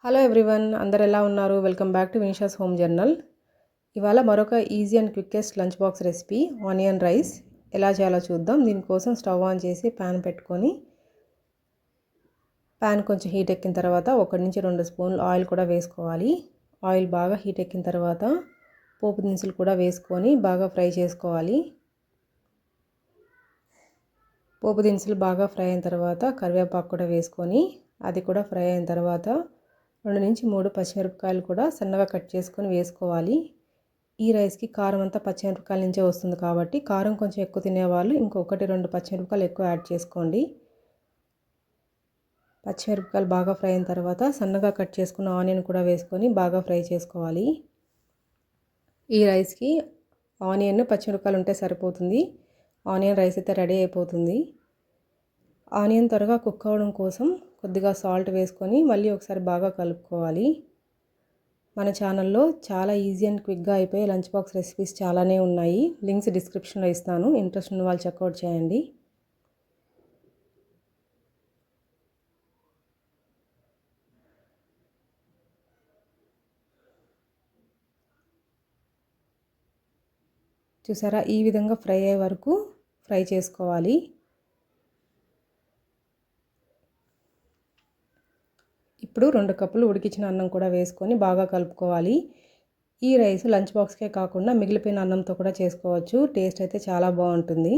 Hello everyone, అందరు ఎలా ఉన్నారు? Welcome back to Vinisha's home journal. ఇవాళ మరొక easy and quickest lunch box recipe onion rice ఎలా చేయాలో చూద్దాం. దీనికోసం స్టవ్ ఆన్ చేసి ప్యాన్ పెట్టుకొని ప్యాన్ కొంచెం హీట్ ఎక్కిన తర్వాత 1 నుంచి 2 స్పూన్లు ఆయిల్ కూడా వేసుకోవాలి. ఆయిల్ బాగా హీట్ ఎక్కిన తర్వాత పోపు దినుసులు కూడా వేసుకొని బాగా ఫ్రై చేసుకోవాలి. పోపు దినుసులు బాగా ఫ్రై అయిన తర్వాత కరివేపాకు కూడా వేసుకొని అది కూడా ఫ్రై అయిన తర్వాత 2 నుంచి 3 పచ్చిమిరపకాయలు కూడా సన్నగా కట్ చేసుకొని వేసుకోవాలి. ఈ రైస్కి కారం అంతా పచ్చిమిరపకాయల నుంచే వస్తుంది కాబట్టి కారం కొంచెం ఎక్కువ తినేవాళ్ళు ఇంకొకటి 2 పచ్చిమిరపకాయలు ఎక్కువ యాడ్ చేసుకోండి. పచ్చిమిరపకాయలు బాగా ఫ్రై అయిన తర్వాత సన్నగా కట్ చేసుకున్న ఆనియన్ కూడా వేసుకొని బాగా ఫ్రై చేసుకోవాలి. ఈ రైస్కి ఆనియన్ పచ్చిమిరపకాయలు ఉంటే సరిపోతుంది. ఆనియన్ రైస్ అయితే రెడీ అయిపోతుంది. ఆనియన్ త్వరగా కుక్ అవ్వడం కోసం కొద్దిగా సాల్ట్ వేసుకొని మళ్ళీ ఒకసారి బాగా కలుపుకోవాలి. మన ఛానల్లో చాలా ఈజీ అండ్ క్విక్గా అయిపోయే లంచ్ బాక్స్ రెసిపీస్ చాలానే ఉన్నాయి. లింక్స్ డిస్క్రిప్షన్లో ఇస్తాను, ఇంట్రెస్ట్ ఉన్న వాళ్ళు చెక్అవుట్ చేయండి. చూసారా, ఈ విధంగా ఫ్రై అయ్యే వరకు ఫ్రై చేసుకోవాలి. ఇప్పుడు 2 కప్పులు ఉడికించిన అన్నం కూడా వేసుకొని బాగా కలుపుకోవాలి. ఈ రైస్ లంచ్ బాక్స్కే కాకుండా మిగిలిపోయిన అన్నంతో కూడా చేసుకోవచ్చు. టేస్ట్ అయితే చాలా బాగుంటుంది.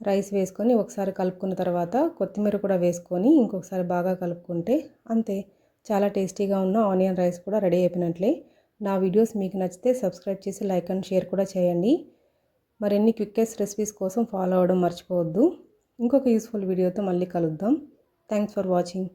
రైస్ వేసుకొని ఒకసారి కలుపుకున్న తర్వాత కొత్తిమీర కూడా వేసుకొని ఇంకొకసారి బాగా కలుపుకుంటే అంతే, చాలా టేస్టీగా ఉన్న ఆనియన్ రైస్ కూడా రెడీ అయిపోయినట్లే. నా వీడియోస్ మీకు నచ్చితే సబ్స్క్రైబ్ చేసి లైక్ అండ్ షేర్ కూడా చేయండి. మరిన్ని క్విక్కెస్ట్ రెసిపీస్ కోసం ఫాలో అవ్వడం మర్చిపోవద్దు. ఇంకొక యూస్ఫుల్ వీడియోతో మళ్ళీ కలుద్దాం. Thanks for watching.